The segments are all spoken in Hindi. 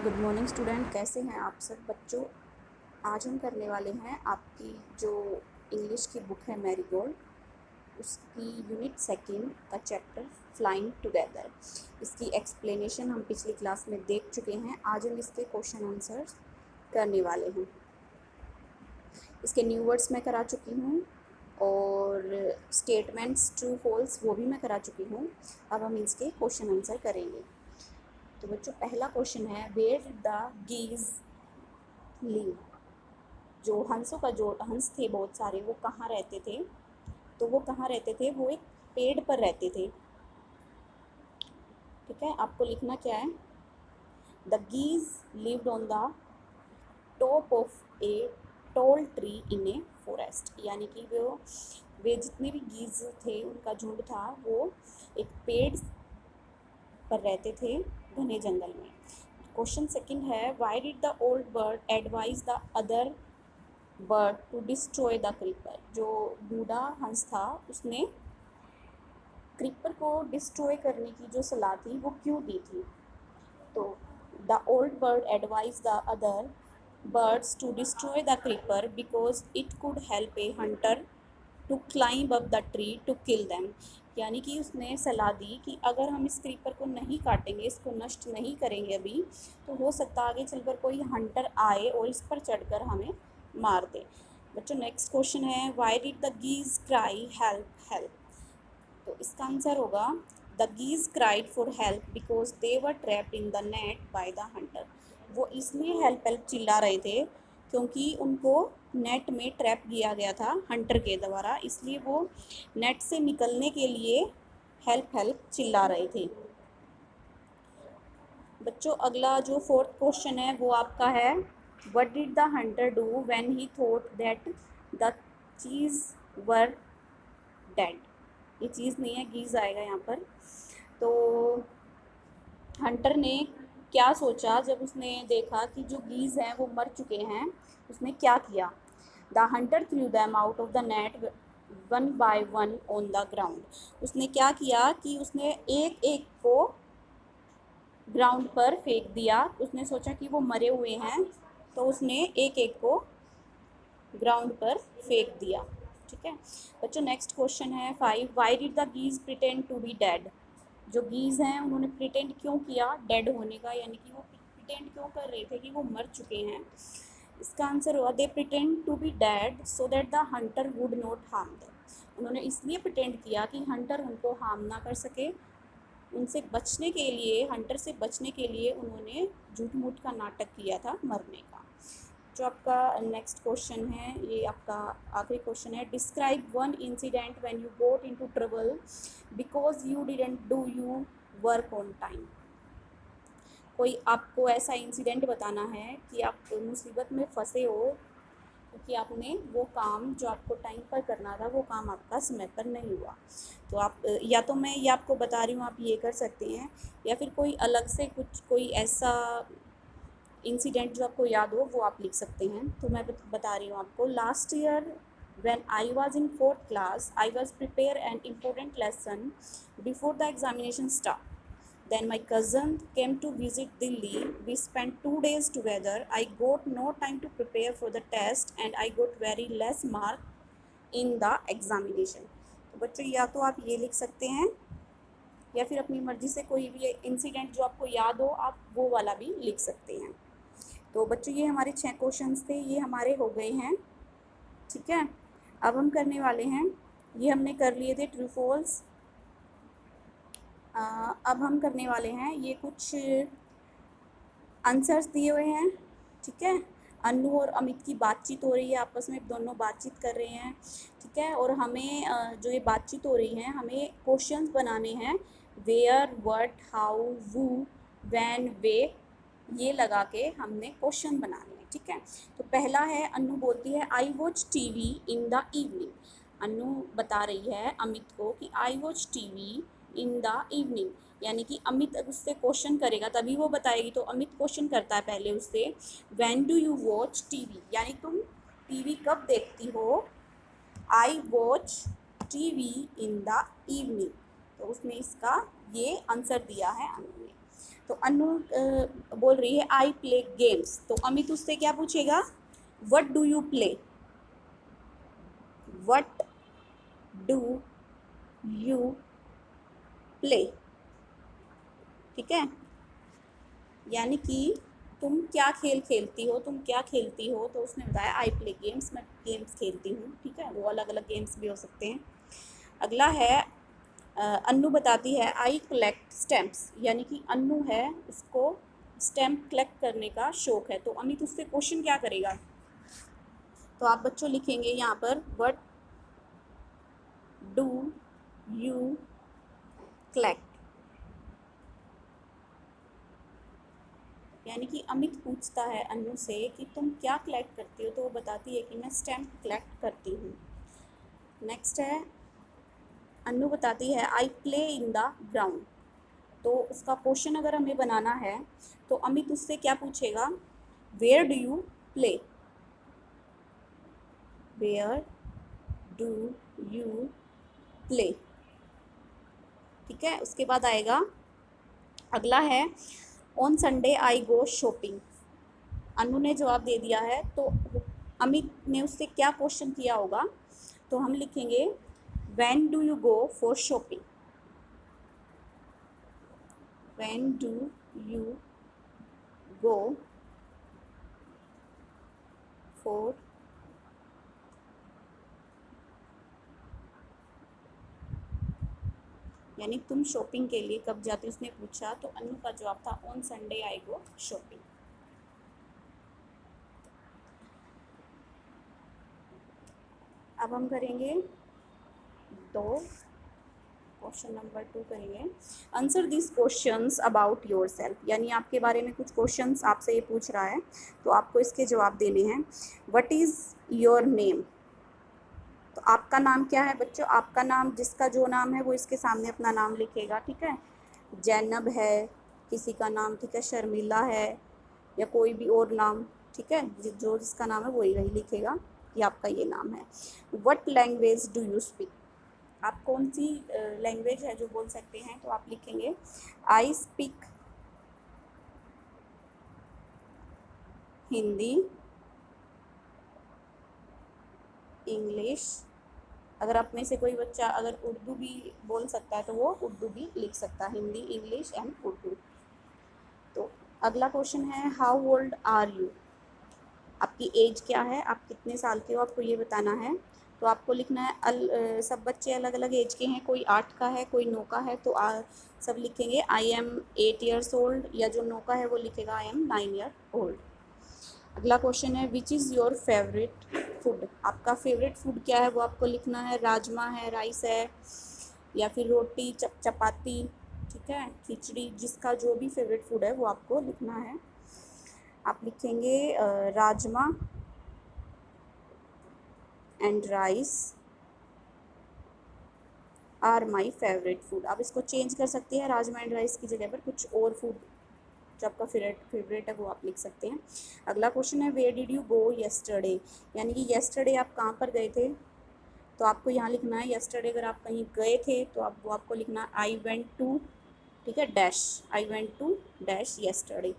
गुड मॉर्निंग स्टूडेंट, कैसे हैं आप सब बच्चों। आज हम करने वाले हैं आपकी जो इंग्लिश की बुक है मैरीगोल्ड, उसकी यूनिट सेकंड का चैप्टर फ्लाइंग टुगेदर। इसकी एक्सप्लेनेशन हम पिछली क्लास में देख चुके हैं। आज हम इसके क्वेश्चन आंसर्स करने वाले हैं। इसके न्यू वर्ड्स मैं करा चुकी हूँ और स्टेटमेंट्स ट्रू फॉल्स वो भी मैं करा चुकी हूँ। अब हम इसके क्वेश्चन आंसर करेंगे। तो बच्चों, पहला क्वेश्चन है, वेयर डिड द गीज लिव। जो हंसों का जो हंस थे बहुत सारे, वो कहाँ रहते थे? तो वो कहाँ रहते थे? वो एक पेड़ पर रहते थे। ठीक है, आपको लिखना क्या है? The geese lived on the top of a tall tree in a forest. यानी कि वे जितने भी गीज थे, उनका झुंड था, वो एक पेड़ पर रहते थे घने जंगल में। क्वेश्चन सेकंड है, why did the old bird advise the other bird to destroy the creeper. जो बूढ़ा हंस था, उसने क्रीपर को डिस्ट्रॉय करने की जो सलाह थी वो क्यों दी थी? तो the old bird advise the other birds to destroy the creeper because it could help a hunter to climb up the tree to kill them। यानी कि उसने सलाह दी कि अगर हम इस क्रीपर को नहीं काटेंगे, इसको नष्ट नहीं करेंगे अभी, तो हो सकता आगे चलकर कोई हंटर आए और इस पर चढ़कर हमें मार दे। बच्चों, नेक्स्ट क्वेश्चन है, why did the geese cry help help. तो इसका आंसर होगा, the geese cried for help because they were trapped in the net by the hunter. वो इसलिए हेल्प हेल्प चिल्ला रहे थे क्योंकि उनको नेट में ट्रैप किया गया था हंटर के द्वारा, इसलिए वो नेट से निकलने के लिए हेल्प हेल्प चिल्ला रहे थे। बच्चों, अगला जो फोर्थ क्वेश्चन है वो आपका है, what did the Hunter do when he thought that the cheese were dead. ये चीज़ नहीं है, गीज आएगा यहाँ पर। तो हंटर ने क्या सोचा जब उसने देखा कि जो गीज हैं वो मर चुके हैं? उसने क्या किया? The Hunter through them out of the net one by one on the ground. उसने क्या किया कि उसने एक एक को ग्राउंड पर फेंक दिया। उसने सोचा कि वो मरे हुए हैं, तो उसने एक एक को ग्राउंड पर फेंक दिया। ठीक है बच्चों, नेक्स्ट क्वेश्चन है 5, why did the गीज pretend to be dead. जो गीज हैं उन्होंने प्रिटेंड क्यों किया डेड होने का, यानी कि वो प्रिटेंड क्यों कर रहे थे कि वो मर चुके हैं? इसका आंसर हुआ, they pretend to be dead so that the hunter would not harm them. उन्होंने इसलिए प्रिटेंड किया कि हंटर उनको हार्म ना कर सके। उनसे बचने के लिए, हंटर से बचने के लिए उन्होंने झूठ मूठ का नाटक किया था मरने का। जो आपका नेक्स्ट क्वेश्चन है, ये आपका आखिरी क्वेश्चन है, describe one incident when you got into trouble because you didn't do you work on time. कोई आपको ऐसा इंसिडेंट बताना है कि आप मुसीबत में फंसे हो क्योंकि आपने वो काम जो आपको टाइम पर करना था, वो काम आपका समय पर नहीं हुआ। तो आप या तो मैं ये आपको बता रही हूँ, आप ये कर सकते हैं, या फिर कोई अलग से कुछ कोई ऐसा इंसिडेंट जो आपको याद हो वो आप लिख सकते हैं। तो मैं बता रही हूँ आपको, last year when I was in 4th class, I was prepare an important lesson before the examination start. Then my cousin came to visit Delhi. We spent 2 days together. I got no time to prepare for the test and I got very less mark in the examination. तो बच्चों, या तो आप ये लिख सकते हैं या फिर अपनी मर्जी से कोई भी इंसिडेंट जो आपको याद हो आप वो वाला भी लिख सकते हैं। तो बच्चों, ये हमारे 6 क्वेश्चंस थे, ये हमारे हो गए हैं। ठीक है, अब हम करने वाले हैं, ये हमने कर लिए थे ट्रू फॉल्स। अब हम करने वाले हैं, ये कुछ आंसर्स दिए हुए हैं। ठीक है, अनु और अमित की बातचीत हो रही है, आपस में दोनों बातचीत कर रहे हैं। ठीक है, और हमें जो ये बातचीत हो रही है, हमें क्वेश्चंस बनाने हैं, where, what, how, who, when, why, ये लगा के हमने क्वेश्चन बनाने हैं। ठीक है, तो पहला है, अनु बोलती है, I watch TV in the evening. Anu बता रही है अमित को कि I watch TV in the evening, यानी कि अमित उससे क्वेश्चन करेगा तभी वो बताएगी। तो अमित क्वेश्चन करता है पहले उससे, when do you watch TV, यानी तुम टीवी कब देखती हो? आई watch TV in the evening. तो उसने इसका ये आंसर दिया है अनु ने। तो अनु बोल रही है आई प्ले गेम्स, तो अमित उससे क्या पूछेगा, what do you play, what do you play, ठीक है, यानी कि तुम क्या खेल खेलती हो, तुम क्या खेलती हो, तो उसने बताया आई प्ले गेम्स, मैं गेम्स खेलती हूँ, ठीक है, वो अलग अलग गेम्स भी हो सकते हैं। अगला है अन्नू बताती है आई कलेक्ट स्टैम्प्स, यानी कि अन्नू है उसको स्टैम्प कलेक्ट करने का शौक है, तो अमित उससे क्वेश्चन क्या करेगा, तो आप बच्चों लिखेंगे यहाँ पर व्हाट डू यू कलेक्ट, यानी कि अमित पूछता है अन्नू से कि तुम क्या कलेक्ट करती हो, तो वो बताती है कि मैं स्टैम्प कलेक्ट करती हूँ। नेक्स्ट है अन्नू बताती है I play in the ground, तो उसका क्वेश्चन अगर हमें बनाना है तो अमित उससे क्या पूछेगा, where do you play, where do you play, ठीक है। उसके बाद आएगा अगला है on Sunday I go shopping, Anu ने जवाब दे दिया है, तो अमित ने उससे क्या क्वेश्चन किया होगा, तो हम लिखेंगे when do you go for shopping, when do you go for यानी तुम शॉपिंग के लिए कब जाती, उसने पूछा, तो अनु का जवाब था on Sunday I go shopping. अब हम करेंगे क्वेश्चन नंबर 2 करेंगे, answer this questions about your self, यानी आपके बारे में कुछ क्वेश्चंस आपसे ये पूछ रहा है, तो आपको इसके जवाब देने हैं। व्हाट इज़ योर नेम, तो आपका नाम क्या है बच्चों, आपका नाम जिसका जो नाम है वो इसके सामने अपना नाम लिखेगा, ठीक है, जैनब है किसी का नाम, ठीक है, शर्मिला है या कोई भी और नाम, ठीक है, जो जिसका नाम है वही लिखेगा कि आपका ये नाम है। What language do you speak, आप कौन सी लैंग्वेज है जो बोल सकते हैं, तो आप लिखेंगे आई स्पीक हिंदी, इंग्लिश, अगर आप में से कोई बच्चा अगर उर्दू भी बोल सकता है तो वो उर्दू भी लिख सकता है, हिंदी इंग्लिश एंड उर्दू। तो अगला क्वेश्चन है हाउ ओल्ड आर यू, आपकी एज क्या है, आप कितने साल के हो, आपको ये बताना है, तो आपको लिखना है सब बच्चे अलग अलग एज के हैं, कोई 8 का है कोई 9 का है, तो सब लिखेंगे आई एम 8 ईयर्स ओल्ड, या जो 9 का है वो लिखेगा आई एम 9 ईयर ओल्ड। अगला क्वेश्चन है which is your favourite food, आपका फेवरेट फूड क्या है, वो आपको लिखना है, राजमा है, राइस है, या फिर रोटी चपाती, ठीक है, खिचड़ी, जिसका जो भी फेवरेट फूड है वो आपको लिखना है। आप लिखेंगे rajma and rice are my favourite food, आप इसको चेंज कर सकते हैं, राजमा एंड राइस की जगह पर कुछ और फूड जो आपका फेवरेट है वो आप लिख सकते हैं। अगला क्वेश्चन है where did you go yesterday, यानी कि येस्टरडे आप कहाँ पर गए थे, तो आपको यहाँ लिखना है येस्टरडे अगर आप कहीं गए थे तो वो आपको लिखना आई वेंट टू, ठीक है, dash, I went to dash yesterday,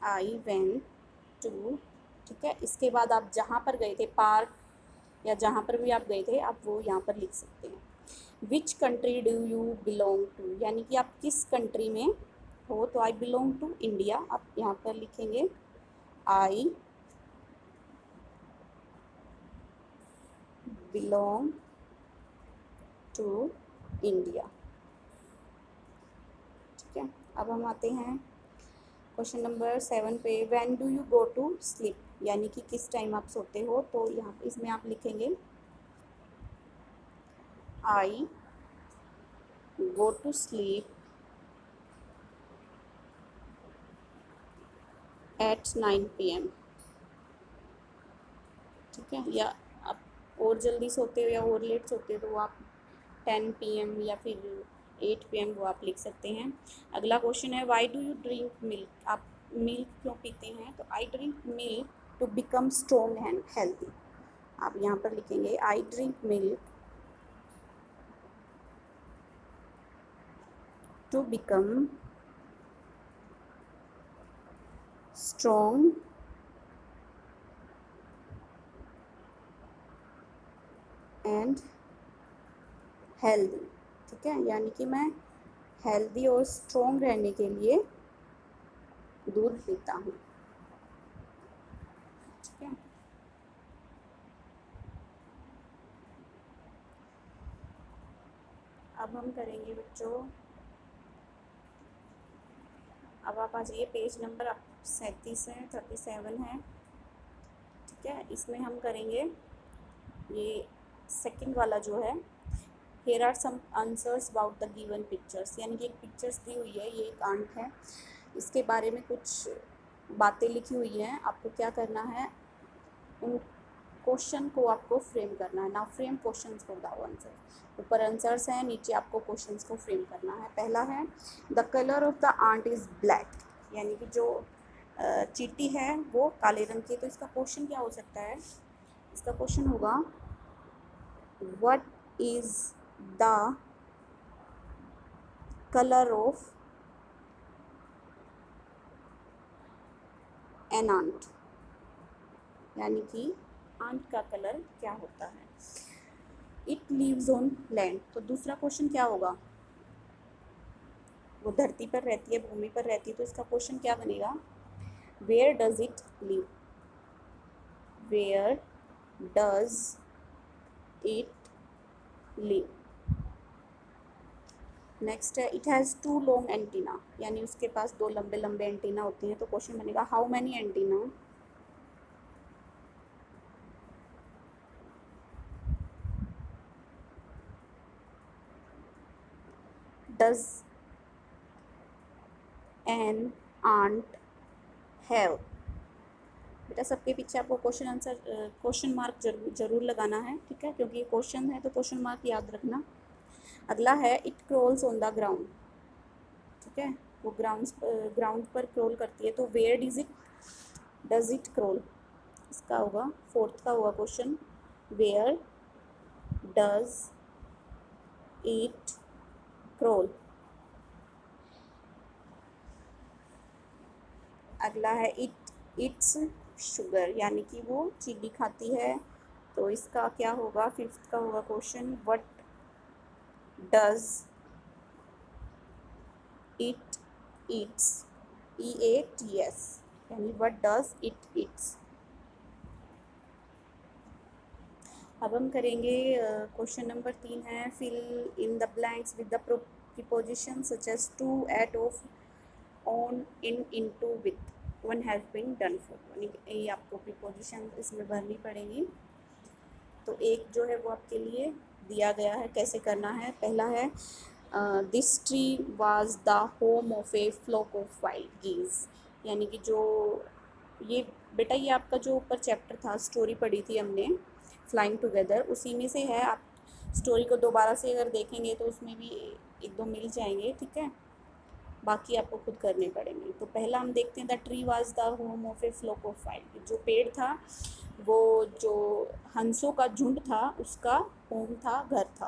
I went to, ठीक है। इसके बाद आप जहाँ पर गए थे पार्क या जहाँ पर भी आप गए थे आप वो यहाँ पर लिख सकते हैं। Which country do you belong to, यानी कि आप किस कंट्री में हो, तो आई बिलोंग टू इंडिया, आप यहाँ पर लिखेंगे आई बिलोंग टू इंडिया, ठीक है। अब हम आते हैं क्वेश्चन नंबर 7 पे, when do you go to sleep, यानी कि किस टाइम आप सोते हो, तो यहाँ इसमें आप लिखेंगे I go to sleep at 9 PM, ठीक है, या आप और जल्दी सोते हो या और लेट सोते हो तो वो आप 10 PM या फिर 8 PM वो आप लिख सकते हैं। अगला क्वेश्चन है why do you drink milk, आप मिल्क क्यों पीते हैं, तो I drink milk to become strong and healthy, आप यहाँ पर लिखेंगे I drink milk to become strong and healthy. ठीक है, यानी कि मैं हेल्दी और स्ट्रॉन्ग रहने के लिए दूध पीता हूँ। ठीक है, अब हम करेंगे बच्चों, अब आप आ जाइए पेज नंबर 37 है, 37 है। ठीक है, इसमें हम करेंगे ये सेकंड वाला जो है, here are some answers about the given pictures, यानी कि एक पिक्चर्स दी हुई है, ये एक आंट है, इसके बारे में कुछ बातें लिखी हुई हैं। आपको क्या करना है, उन क्वेश्चन को आपको फ्रेम करना है। Now frame questions for the answer. ऊपर आंसर्स हैं, नीचे आपको क्वेश्चंस को फ्रेम करना है। पहला है the colour of the ant is black, यानी कि जो चींटी है वो काले रंग की है। तो इसका क्वेश्चन क्या हो सकता है, इसका क्वेश्चन होगा what is the colour of an ant, यानी कि आंट का कलर क्या होता है। इट लिव्स ऑन लैंड, तो दूसरा क्वेश्चन क्या होगा, वो धरती पर रहती है, भूमि पर रहती है, तो इसका क्वेश्चन क्या बनेगा, where does it live, where does it live. Next है इट हैज़ 2 लॉन्ग एंटीना, यानी उसके पास 2 लंबे लंबे एंटीना होते हैं। तो क्वेश्चन बनेगा how many antenna does an ant have. बेटा सबके पीछे आपको क्वेश्चन आंसर क्वेश्चन मार्क जरूर लगाना है। ठीक है, क्योंकि ये क्वेश्चन है तो क्वेश्चन मार्क याद रखना। अगला है it crawls on the ground. ठीक है, वो ग्राउंड पर क्रॉल करती है, तो वेयर डज इट क्रॉल, इसका होगा फोर्थ का होगा question, where does it crawl. अगला है इट्स शुगर, यानी कि वो चीनी खाती है, तो इसका क्या होगा, फिफ्थ का होगा question what does it eats, EATS, यानी व्हाट डज इट ईट्स। अब हम करेंगे क्वेश्चन नंबर 3 है fill in the blanks with the preposition such as to, at, of, on, in, into, with, one has been done for, यानी ये आपको प्रीपोजिशन इसमें भरनी पड़ेगी। तो एक जो है वो आपके लिए दिया गया है, कैसे करना है। पहला है this tree was the home of a flock of wild geese, यानी कि जो ये बेटा ये आपका जो ऊपर चैप्टर था, स्टोरी पढ़ी थी हमने फ्लाइंग टुगेदर, उसी में से है। आप स्टोरी को दोबारा से अगर देखेंगे तो उसमें भी एक दो मिल जाएंगे। ठीक है, बाकी आपको खुद करने पड़ेंगे। तो पहला हम देखते हैं the tree was the home of a flock of wild, जो पेड़ था वो जो हंसों का झुंड था उसका होम था, घर था।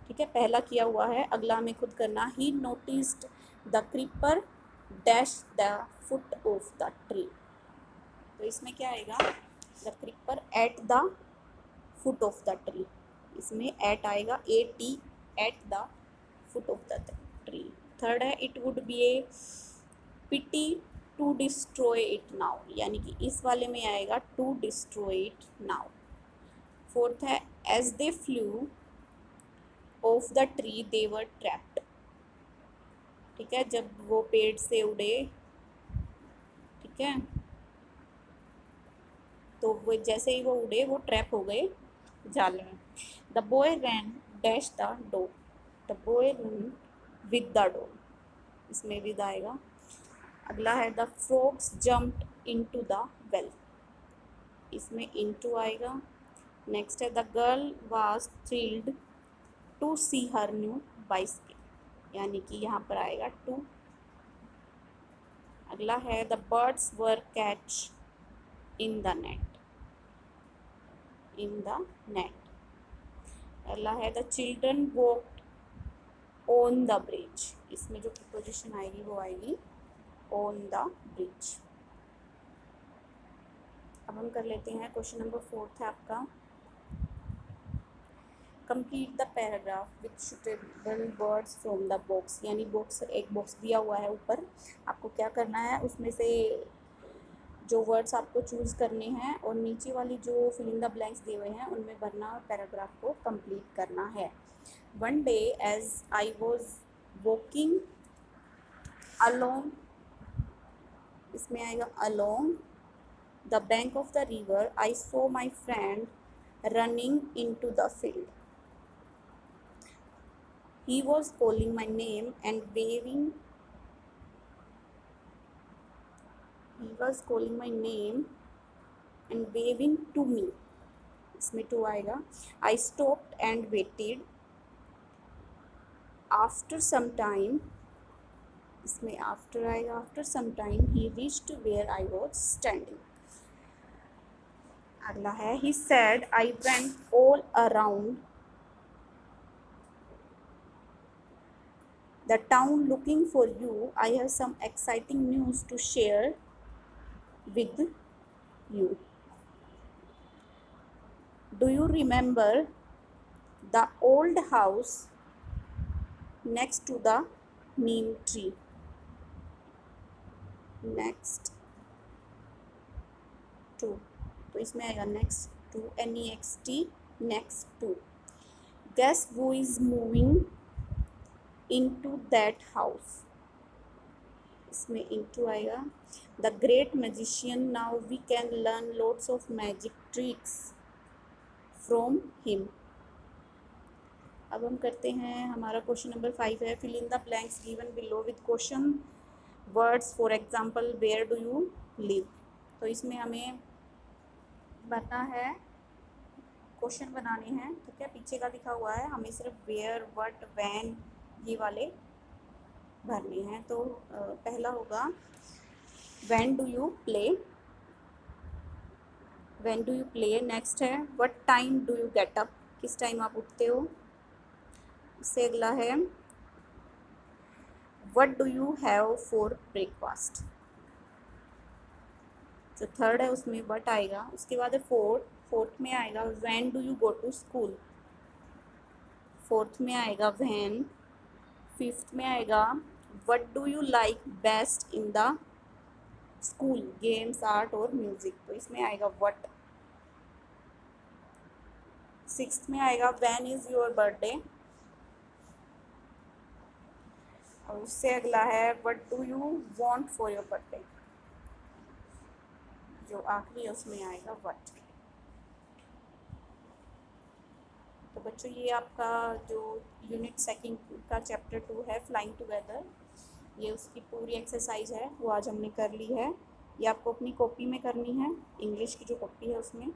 ठीक है, पहला किया हुआ है। अगला हमें खुद करना, he noticed the creeper dash the foot of the tree, तो इसमें क्या आएगा, the creeper at the foot of the tree, इसमें एट आएगा, AT, at the foot of the tree. Third है it would be a pity to destroy it now, यानी कि इस वाले में आएगा to destroy it now. Fourth है as they flew off the tree they were trapped. ठीक है, जब वो पेड़ से उड़े, ठीक है, तो वो जैसे ही वो उड़े वो ट्रैप हो गए जाल में। The boy ran dash the dog, the boy run with the dog, इसमें विद आएगा। अगला है the frogs jumped into the well, इसमें इनटू आएगा। नेक्स्ट है the girl was thrilled to see her new bicycle, यानी कि यहाँ पर आएगा टू। अगला है the birds were catch in the net, in the net. अगला है the children walked on the bridge, इसमें जो प्रीपोजिशन आएगी वो आएगी ऑन द ब्रिज। अब हम कर लेते हैं क्वेश्चन नंबर 4 है आपका, complete the paragraph with suitable words from the box, यानी एक बॉक्स दिया हुआ है ऊपर, आपको क्या करना है उसमें से जो वर्ड्स आपको चूज़ करने हैं और नीचे वाली जो फिल इन द ब्लैंक्स दिए हुए हैं उनमें भरना और पैराग्राफ को कंप्लीट करना है। One day as I was walking along, इसमें आएगा along the bank of the river I saw my friend running into the field. He was calling my name and waving. He was calling my name and waving to me. इसमें टू आएगा। I stopped and waited. After some time, इसमें after आएगा। After some time, he reached where I was standing. अगला है he said I went all around the town looking for you. I have some exciting news to share with you. Do you remember the old house next to the neem tree? Next to, तो इसमें आएगा next to, next next to. Guess who is moving into that house? इसमें into आएगा। The great magician, now we can learn lots of magic tricks from him. अब हम करते हैं, हमारा क्वेश्चन नंबर 5 है, fill in the blanks given below with question words, for example where do you live. तो इसमें हमें भरना है, क्वेश्चन बनाने हैं, ठीक है। पीछे का लिखा हुआ है, हमें सिर्फ वेयर, व्हाट, व्हेन ये वाले भरने हैं। तो पहला होगा when do you play, when do you play. Next है what time do you get up, किस टाइम आप उठते हो। उससे अगला है what do you have for breakfast. जो थर्ड है उसमें व्हाट आएगा। उसके बाद है फोर्थ में आएगा when do you go to school. Fourth में आएगा व्हेन। फिफ्थ में आएगा what do you like best in the school, games, art और म्यूजिक, तो इसमें आएगा व्हाट। सिक्स्थ में आएगा व्हेन इज योर बर्थडे। और उससे अगला है what do you want for your birthday. जो आखिरी है उसमें आएगा व्हाट। तो बच्चों ये आपका जो यूनिट सेकंड का चैप्टर 2 है फ्लाइंग टुगेदर, ये उसकी पूरी एक्सरसाइज है वो आज हमने कर ली है। ये आपको अपनी कॉपी में करनी है, इंग्लिश की जो कॉपी है उसमें।